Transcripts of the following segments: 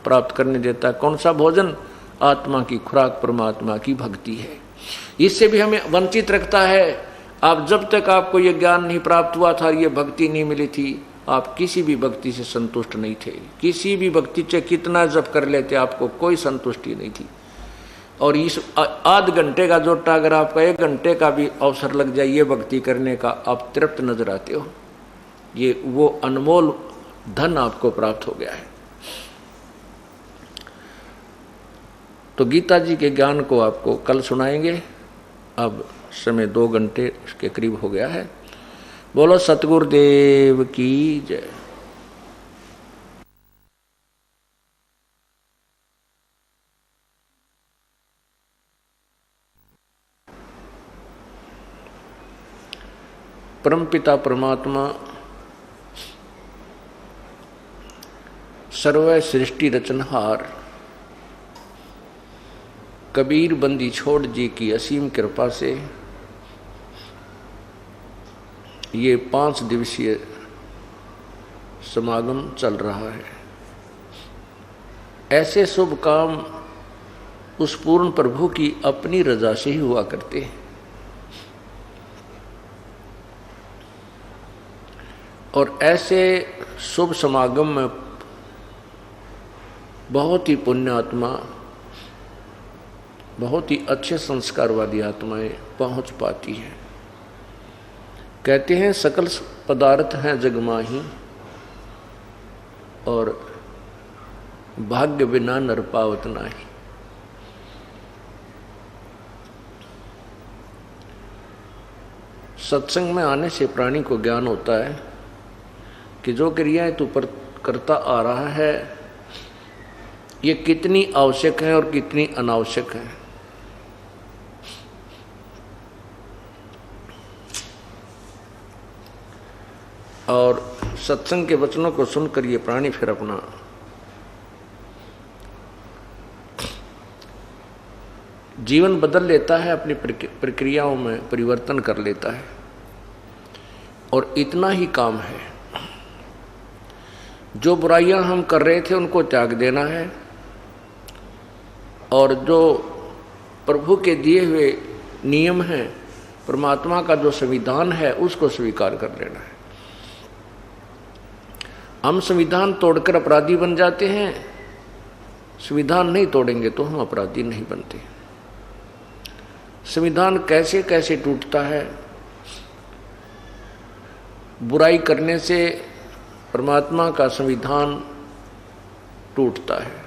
प्राप्त करने देता है। कौन सा भोजन? आत्मा की खुराक परमात्मा की भक्ति है। इससे भी हमें वंचित रखता है। आप जब तक आपको ये ज्ञान नहीं प्राप्त हुआ था, ये भक्ति नहीं मिली थी, आप किसी भी भक्ति से संतुष्ट नहीं थे। किसी भी भक्ति से कितना जप कर लेते आपको कोई संतुष्टि नहीं थी। और इस आध घंटे का जोटा अगर आपका 1 घंटे का भी अवसर लग जाए ये भक्ति करने का, आप तृप्त नजर आते हो। ये वो अनमोल धन आपको प्राप्त हो गया है। तो गीता जी के ज्ञान को आपको कल सुनाएंगे। अब समय 2 घंटे के करीब हो गया है। बोलो सतगुरुदेव की जय। परमपिता परमात्मा सर्व सृष्टि रचनहार कबीर बंदी छोड़ जी की असीम कृपा से ये 5 दिवसीय समागम चल रहा है। ऐसे शुभ काम उस पूर्ण प्रभु की अपनी रजा से ही हुआ करते हैं। और ऐसे शुभ समागम में बहुत ही पुण्यात्मा, बहुत ही अच्छे संस्कार वाली आत्माएं पहुंच पाती हैं। कहते हैं सकल पदार्थ हैं जगमाही और भाग्य बिना नर पावत नाही। सत्संग में आने से प्राणी को ज्ञान होता है कि जो क्रियाएं तू पर करता आ रहा है ये कितनी आवश्यक है और कितनी अनावश्यक है। और सत्संग के वचनों को सुनकर ये प्राणी फिर अपना जीवन बदल लेता है, अपनी प्रक्रियाओं में परिवर्तन कर लेता है। और इतना ही काम है। जो बुराइयां हम कर रहे थे उनको त्याग देना है और जो प्रभु के दिए हुए नियम हैं, परमात्मा का जो संविधान है उसको स्वीकार कर लेना है। हम संविधान तोड़कर अपराधी बन जाते हैं, संविधान नहीं तोड़ेंगे तो हम अपराधी नहीं बनते। संविधान कैसे कैसे टूटता है। बुराई करने से परमात्मा का संविधान टूटता है।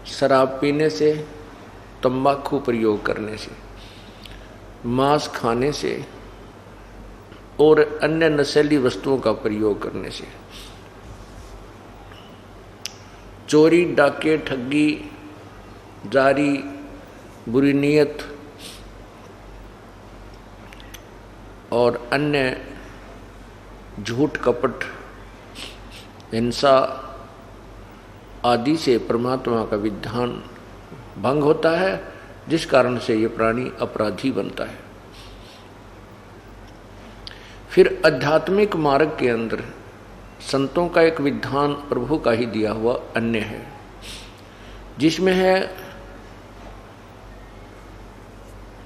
शराब पीने से, तंबाकू प्रयोग करने से, मांस खाने से और अन्य नशीली वस्तुओं का प्रयोग करने से, चोरी, डाके, ठगी, जारी, बुरी नीयत और अन्य झूठ, कपट, हिंसा आदि से परमात्मा का विधान भंग होता है, जिस कारण से ये प्राणी अपराधी बनता है। फिर आध्यात्मिक मार्ग के अंदर संतों का एक विधान प्रभु का ही दिया हुआ अन्य है, जिसमें है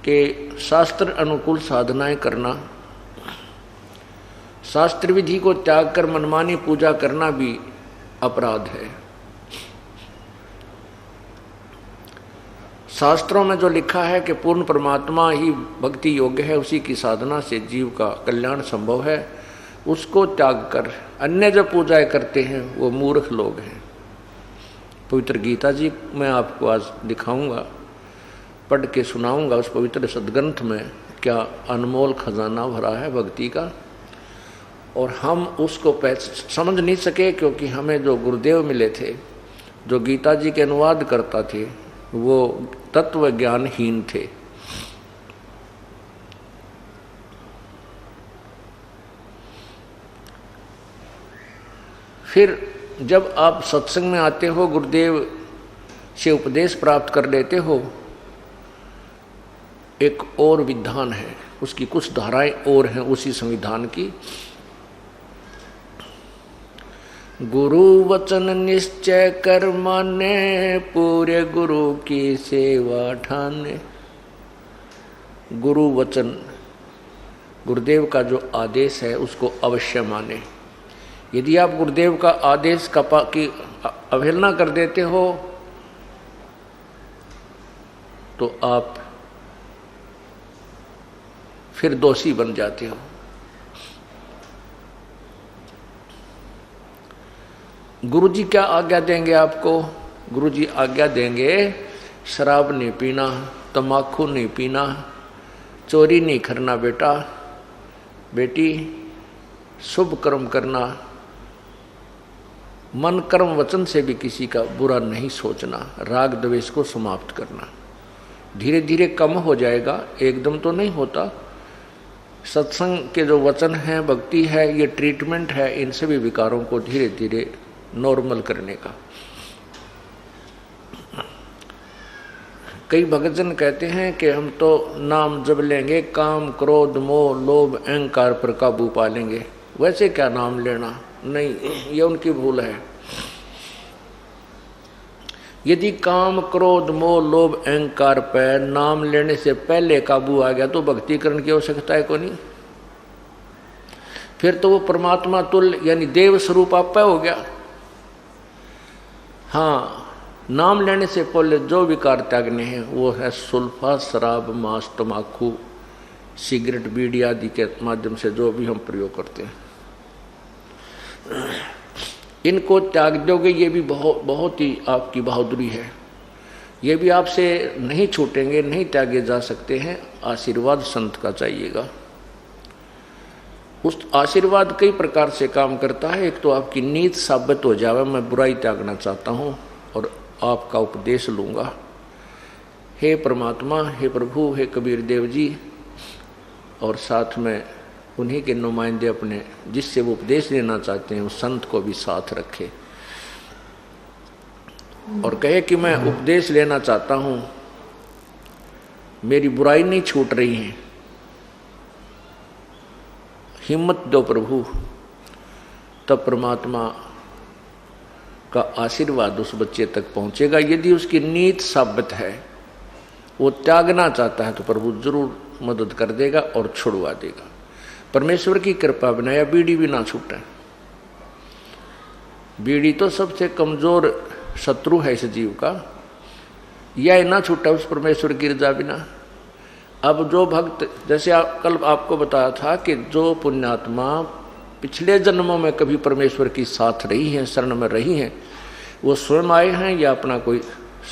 कि शास्त्र अनुकूल साधनाएं करना, शास्त्र विधि को त्याग कर मनमानी पूजा करना भी अपराध है। शास्त्रों में जो लिखा है कि पूर्ण परमात्मा ही भक्ति योग्य है, उसी की साधना से जीव का कल्याण संभव है, उसको त्याग कर अन्य जो पूजाएं करते हैं वो मूर्ख लोग हैं। पवित्र गीता जी मैं आपको आज दिखाऊंगा, पढ़ के सुनाऊंगा। उस पवित्र सदग्रंथ में क्या अनमोल खजाना भरा है भक्ति का, और हम उसको समझ नहीं सके क्योंकि हमें जो गुरुदेव मिले थे, जो गीता जी के अनुवाद करता थे, वो तत्व ज्ञानहीन थे। फिर जब आप सत्संग में आते हो, गुरुदेव से उपदेश प्राप्त कर लेते हो, एक और विधान है, उसकी कुछ धाराएं और हैं उसी संविधान की। गुरु वचन निश्चय कर माने, पूरे गुरु की सेवा ठाने। गुरु वचन, गुरुदेव का जो आदेश है उसको अवश्य माने। यदि आप गुरुदेव का आदेश की अवहेलना कर देते हो तो आप फिर दोषी बन जाते हो। गुरुजी क्या आज्ञा देंगे आपको? गुरुजी आज्ञा देंगे शराब नहीं पीना, तम्बाकू नहीं पीना, चोरी नहीं करना बेटा बेटी, शुभ कर्म करना, मन कर्म वचन से भी किसी का बुरा नहीं सोचना, राग द्वेष को समाप्त करना। धीरे धीरे कम हो जाएगा, एकदम तो नहीं होता। सत्संग के जो वचन हैं, भक्ति है, ये ट्रीटमेंट है इन सभी विकारों को धीरे धीरे नॉर्मल करने का। कई भक्तजन कहते हैं कि हम तो नाम जब लेंगे काम क्रोध मोह लोभ अहंकार पर काबू पा लेंगे। वैसे क्या नाम लेना? नहीं, ये उनकी भूल है। यदि काम क्रोध मोह लोभ अहंकार पर नाम लेने से पहले काबू आ गया तो भक्ति करने की आवश्यकता है को नहीं। फिर तो वो परमात्मा तुल्य यानी देव स्वरूप आप पे हो गया। हाँ, नाम लेने से पहले जो विकार त्यागने हैं वो है सुल्फा, शराब, मांस, तम्बाकू, सिगरेट, बीड़ी आदि के माध्यम से जो भी हम प्रयोग करते हैं, इनको त्याग दोगे। ये भी बहुत ही आपकी बहादुरी है। ये भी आपसे नहीं छूटेंगे, नहीं त्यागे जा सकते हैं। आशीर्वाद संत का चाहिएगा। उस आशीर्वाद कई प्रकार से काम करता है। एक तो आपकी नीत साबित हो जावे, मैं बुराई त्यागना चाहता हूँ और आपका उपदेश लूँगा। हे परमात्मा, हे प्रभु, हे कबीर देव जी, और साथ में उन्हीं के नुमाइंदे अपने जिससे वो उपदेश लेना चाहते हैं उस संत को भी साथ रखे और कहे कि मैं उपदेश लेना चाहता हूँ, मेरी बुराई नहीं छूट रही है, हिम्मत दो प्रभु। तब परमात्मा का आशीर्वाद उस बच्चे तक पहुंचेगा। यदि उसकी नीत साबित है, वो त्यागना चाहता है, तो प्रभु जरूर मदद कर देगा और छुड़वा देगा। परमेश्वर की कृपा बनाया बीड़ी भी ना छूटे। बीड़ी तो सबसे कमजोर शत्रु है इस जीव का, यह ना छूटा उस परमेश्वर की रजा बिना। अब जो भक्त, जैसे कल आपको बताया था कि जो पुण्यात्मा पिछले जन्मों में कभी परमेश्वर की साथ रही हैं, शरण में रही हैं, वो स्वयं आए हैं या अपना कोई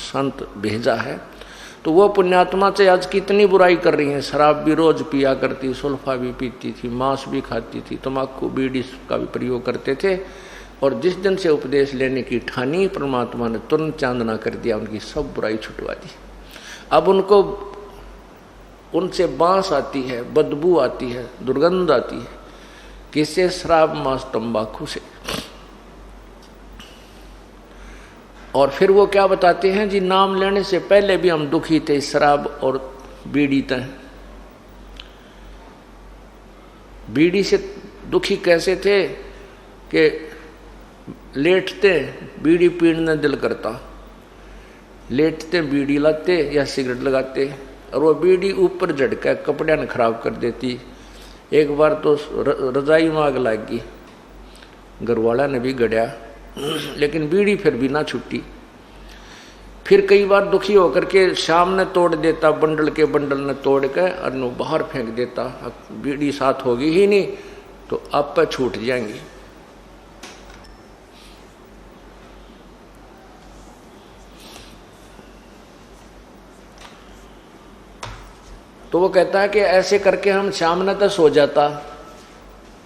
संत भेजा है, तो वो पुण्यात्मा से आज कितनी बुराई कर रही हैं। शराब भी रोज पिया करती, सुल्फा भी पीती थी, मांस भी खाती थी, तम्बाकू बीड़ी का भी प्रयोग करते थे। और जिस दिन से उपदेश लेने की ठानी, परमात्मा ने तुरंत चांदना कर दिया, उनकी सब बुराई छुटवा दी। अब उनको उनसे बांस आती है, बदबू आती है, दुर्गंध आती है। किससे? शराब मांस तंबाकू से। और फिर वो क्या बताते हैं जी, नाम लेने से पहले भी हम दुखी थे शराब और बीड़ी तय। बीड़ी से दुखी कैसे थे कि लेटते बीड़ी पीने दिल करता, लेटते बीड़ी लाते या सिगरेट लगाते, और वो बीड़ी ऊपर झटका कपड़े ने खराब कर देती। एक बार तो रजाई में आग लगी, घरवाला ने भी गड़िया, लेकिन बीड़ी फिर भी ना छुट्टी। फिर कई बार दुखी होकर के शाम ने तोड़ देता, बंडल के बंडल ने तोड़ के और नो बाहर फेंक देता। बीड़ी साथ होगी ही नहीं तो आप पे छूट जाएंगी। तो वो कहता है कि ऐसे करके हम शाम ने तो सो जाता,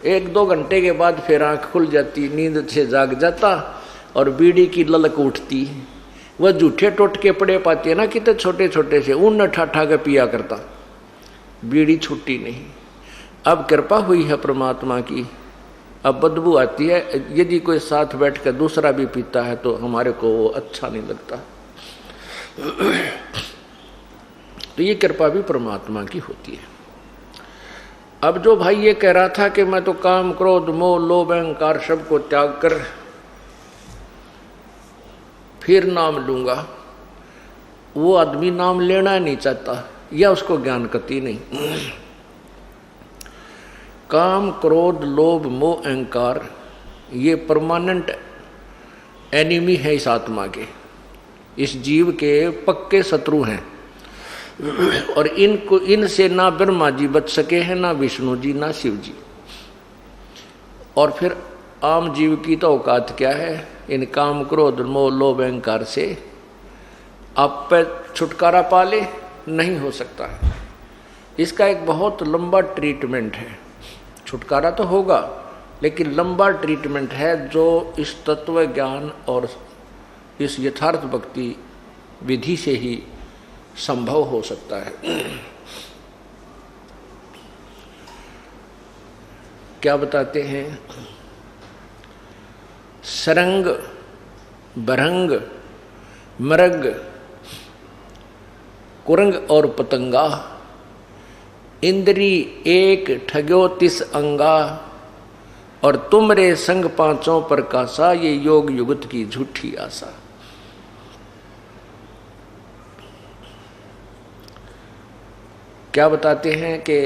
1-2 घंटे के बाद फिर आंख खुल जाती, नींद से जाग जाता और बीड़ी की ललक उठती। वह जूठे टोटके पड़े पाती है ना, कितने छोटे छोटे से, उन ठाठा के पिया करता, बीड़ी छुट्टी नहीं। अब कृपा हुई है परमात्मा की, अब बदबू आती है। यदि कोई साथ बैठ कर दूसरा भी पीता है तो हमारे को वो अच्छा नहीं लगता। तो ये कृपा भी परमात्मा की होती है। अब जो भाई ये कह रहा था कि मैं तो काम क्रोध मोह लोभ अहंकार सबको त्याग कर फिर नाम लूँगा, वो आदमी नाम लेना नहीं चाहता या उसको ज्ञान गति नहीं। काम, क्रोध, लोभ, मोह, अहंकार ये परमानेंट एनिमी है इस आत्मा के, इस जीव के पक्के शत्रु हैं। और इनसे ना ब्रह्मा जी बच सके हैं, ना विष्णु जी, ना शिव जी। और फिर आम जीव की तो औकात क्या है? इन काम, क्रोध, मोह, लोभ, अहंकार से आप पे छुटकारा पाले नहीं हो सकता है। इसका एक बहुत लंबा ट्रीटमेंट है। छुटकारा तो होगा लेकिन लंबा ट्रीटमेंट है, जो इस तत्व ज्ञान और इस यथार्थ भक्ति विधि से ही संभव हो सकता है। क्या बताते हैं? सरंग, बरंग, मृग, कुरंग और पतंगा, इंद्री एक ठग्यो 30 अंगा, और तुमरे संग 5 प्रकाशा, ये योग युगत की झूठी आशा। क्या बताते हैं कि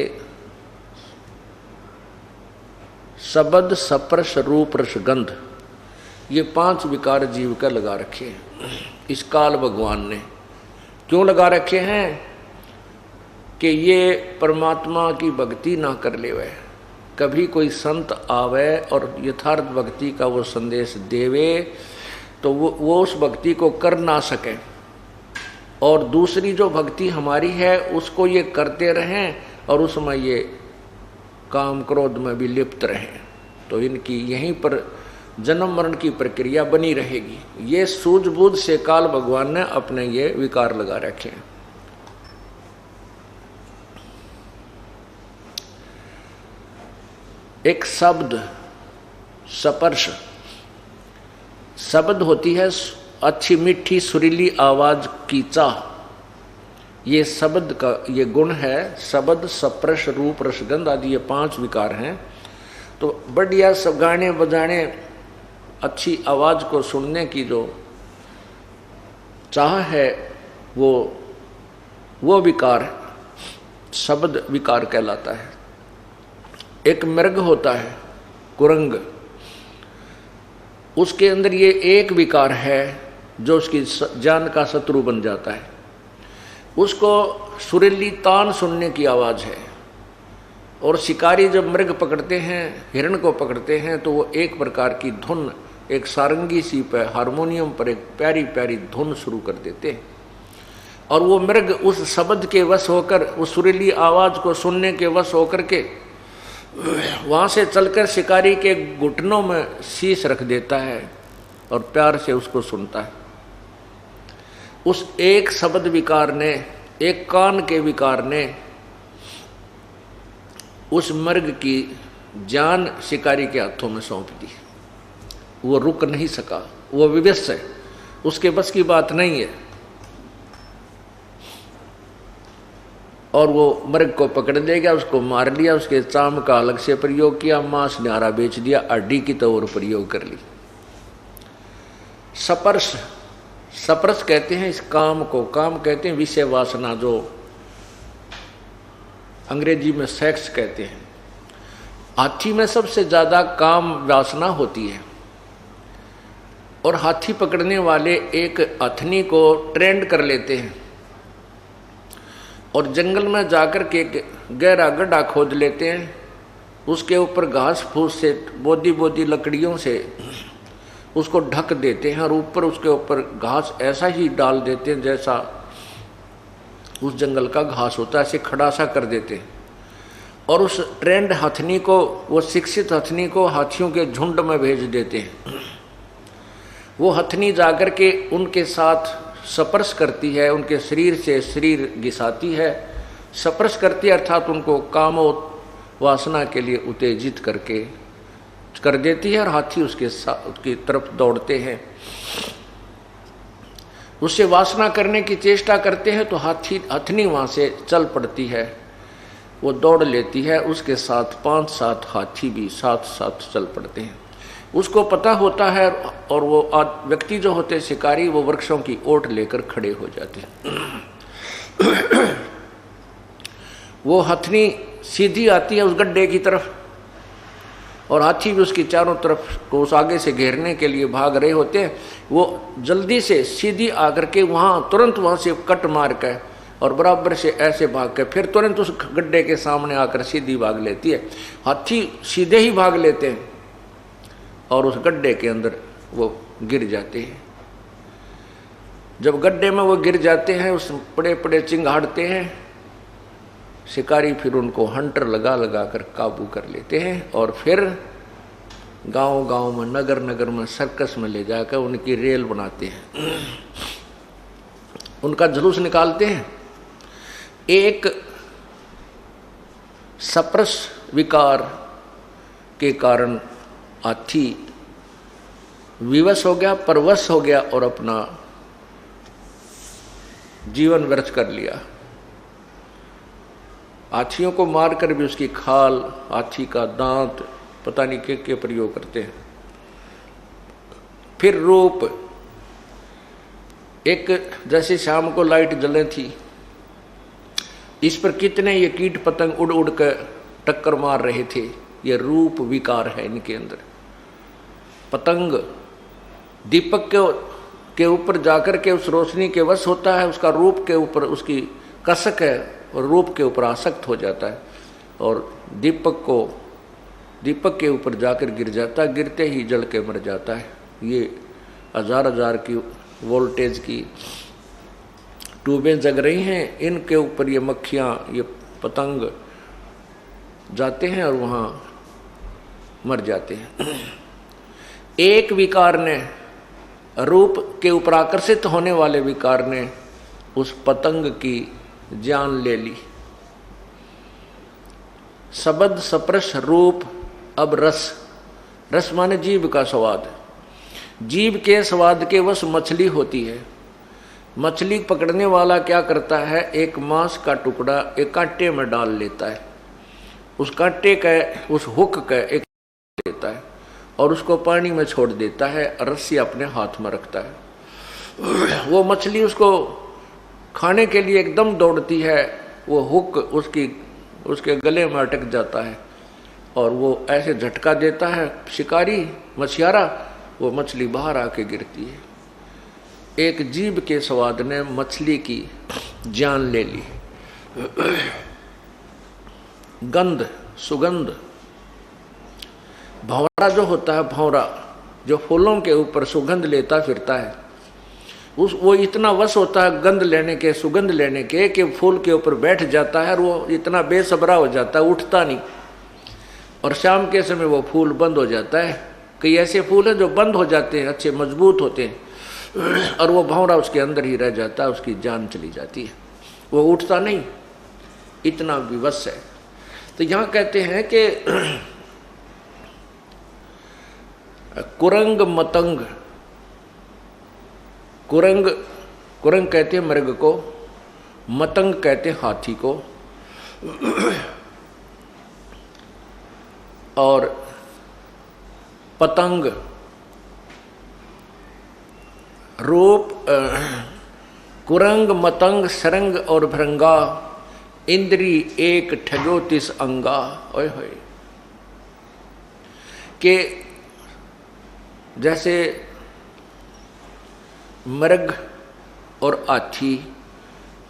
शब्द, स्पर्श, रूप, रस, गंध, ये 5 विकार जीव का लगा रखे हैं इस काल भगवान ने। क्यों लगा रखे हैं? कि ये परमात्मा की भक्ति ना कर ले। वह कभी कोई संत आवे और यथार्थ भक्ति का वो संदेश देवे तो वो उस भक्ति को कर ना सके, और दूसरी जो भक्ति हमारी है उसको ये करते रहें और उसमें ये काम, क्रोध में भी लिप्त रहें। तो इनकी यहीं पर जन्म मरण की प्रक्रिया बनी रहेगी। ये सूझबूझ से काल भगवान ने अपने ये विकार लगा रखे हैं। एक शब्द, स्पर्श, शब्द होती है अच्छी मीठी सुरीली आवाज की चाह। ये शब्द का ये गुण है। शब्द, स्पर्श, रूप, रसगंध आदि ये 5 विकार हैं। तो बढ़िया सब गाने बजाने, अच्छी आवाज को सुनने की जो चाह है वो विकार शब्द विकार कहलाता है। एक मृग होता है कुरंग, उसके अंदर ये एक विकार है जो उसकी जान का शत्रु बन जाता है। उसको सुरीली तान सुनने की आवाज़ है। और शिकारी जब मृग पकड़ते हैं, हिरण को पकड़ते हैं, तो वो एक प्रकार की धुन, एक सारंगी सी पर, हारमोनियम पर एक प्यारी प्यारी धुन शुरू कर देते हैं। और वो मृग उस शब्द के वश होकर, उस सुरीली आवाज़ को सुनने के वश होकर के वहाँ से चलकर शिकारी के घुटनों में शीश रख देता है और प्यार से उसको सुनता है। उस एक शब्द विकार ने, एक कान के विकार ने उस मृग की जान शिकारी के हाथों में सौंप दी। वो रुक नहीं सका, वो विवश है, उसके बस की बात नहीं है। और वो मृग को पकड़ ले गया, उसको मार लिया, उसके चाम का अलग से प्रयोग किया, मांस न्यारा बेच दिया, हड्डी की तो और प्रयोग कर ली। स्पर्श, स्पर्श कहते हैं इस काम को। काम कहते हैं विषय वासना, जो अंग्रेजी में सेक्स कहते हैं। हाथी में सबसे ज्यादा काम वासना होती है। और हाथी पकड़ने वाले एक हथनी को ट्रेंड कर लेते हैं और जंगल में जाकर के गहरा गड्ढा खोद लेते हैं। उसके ऊपर घास फूस से, बोदी बोदी लकड़ियों से उसको ढक देते हैं और ऊपर उसके ऊपर घास ऐसा ही डाल देते हैं जैसा उस जंगल का घास होता है, ऐसे खड़ा सा कर देते हैं। और उस ट्रेंड हथनी को, वो शिक्षित हथनी को हाथियों के झुंड में भेज देते हैं। वो हथनी जाकर के उनके साथ स्पर्श करती है, उनके शरीर से शरीर घिसाती है, स्पर्श करती है, अर्थात उनको काम वासना के लिए उत्तेजित करके कर देती है और हाथी उसकी तरफ दौड़ते हैं। उससे वासना करने की चेष्टा करते हैं तो हथनी वहाँ से चल पड़ती है, वो दौड़ लेती है, उसके साथ 5-7 हाथी भी साथ साथ चल पड़ते हैं। उसको पता होता है, और वो व्यक्ति जो होते शिकारी, वो वृक्षों की ओट लेकर खड़े हो जाते हैं। वो हथनी सीधी आती है उस गड्ढे की तरफ, और हाथी भी उसकी चारों तरफ को उस आगे से घेरने के लिए भाग रहे होते हैं। वो जल्दी से सीधी आकर के वहाँ तुरंत वहाँ से कट मार कर और बराबर से ऐसे भाग के फिर तुरंत उस गड्ढे के सामने आकर सीधी भाग लेती है। हाथी सीधे ही भाग लेते हैं और उस गड्ढे के अंदर वो गिर जाते हैं। जब गड्ढे में वो गिर जाते हैं, उस बड़े बड़े चिंगाड़ते हैं, शिकारी फिर उनको हंटर लगा लगा कर काबू कर लेते हैं और फिर गांव गांव में, नगर नगर में, सर्कस में ले जाकर उनकी रेल बनाते हैं, उनका जुलूस निकालते हैं। एक सप्रस विकार के कारण हाथी विवश हो गया, परवश हो गया और अपना जीवन व्यर्थ कर लिया। हाथियों को मारकर भी उसकी खाल, हाथी का दांत, पता नहीं क्या प्रयोग करते हैं। फिर रूप, एक जैसे शाम को लाइट जले थी, इस पर कितने ये कीट पतंग उड़ उड़ कर टक्कर मार रहे थे। ये रूप विकार है इनके अंदर। पतंग दीपक के ऊपर जाकर के उस रोशनी के वश होता है, उसका रूप के ऊपर उसकी कसक है और रूप के ऊपर आसक्त हो जाता है और दीपक के ऊपर जाकर गिर जाता है, गिरते ही जल के मर जाता है। ये हजार हजार की वोल्टेज की ट्यूबें जग रही हैं, इनके ऊपर ये मक्खियाँ, ये पतंग जाते हैं और वहाँ मर जाते हैं। एक विकार ने, रूप के ऊपर आकर्षित होने वाले विकार ने उस पतंग की जान ले ली। शब्द, स्पर्श, रूप, अब रस। रस माने जीभ का स्वाद। जीभ के स्वाद के वश मछली होती है। मछली पकड़ने वाला क्या करता है, एक मांस का टुकड़ा एक कांटे में डाल लेता है, उस कांटे का, उस हुक का एक लेता है और उसको पानी में छोड़ देता है, रस्सी अपने हाथ में रखता है। वो मछली उसको खाने के लिए एकदम दौड़ती है, वो हुक उसके गले में अटक जाता है और वो ऐसे झटका देता है शिकारी, मछियारा, वो मछली बाहर आके गिरती है। एक जीभ के स्वाद ने मछली की जान ले ली। गंध, सुगंध। भंवरा जो होता है, भंवरा जो फूलों के ऊपर सुगंध लेता फिरता है, वो इतना वश होता है गंध लेने के, सुगंध लेने के, कि फूल के ऊपर बैठ जाता है और वो इतना बेसब्रा हो जाता है, उठता नहीं। और शाम के समय वो फूल बंद हो जाता है। कई ऐसे फूल हैं जो बंद हो जाते हैं, अच्छे मजबूत होते हैं, और वो भंवरा उसके अंदर ही रह जाता है, उसकी जान चली जाती है, वो उठता नहीं, इतना विवश है। तो यहाँ कहते हैं कि कुरंग मतंग, कुरंग कहते हैं मृग को, मतंग कहते हैं हाथी को, और पतंग रूप, कुरंग, मतंग, सरंग और भृंगा, इंद्री एक ठगो तिस अंगा। ओए होए, के जैसे मृग और हाथी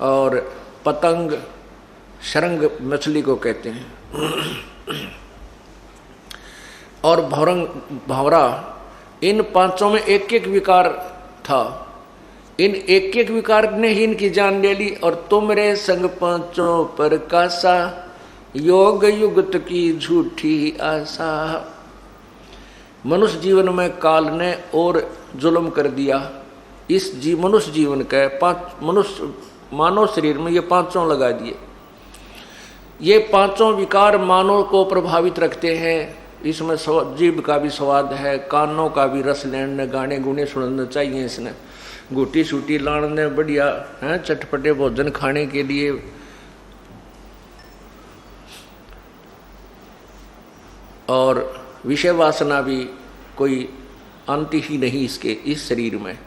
और पतंग, शरंग मछली को कहते हैं, और भंवरा, इन पांचों में एक एक विकार था। इन एक एक विकार ने ही इनकी जान ले ली। और तुमरे संग पांचों पर कासा, योग युगत की झूठी आशा। मनुष्य जीवन में काल ने और जुल्म कर दिया। इस मनुष्य जीवन के मनुष्य मानव शरीर में ये पांचों लगा दिए। ये पांचों विकार मानव को प्रभावित रखते हैं। इसमें जीभ का भी स्वाद है, कानों का भी रस लेने, गाने गुने सुनना चाहिए इसने, गुटी सूटी लाने, बढ़िया है चटपटे भोजन खाने के लिए, और विषय वासना भी कोई अंत ही नहीं इसके इस शरीर में।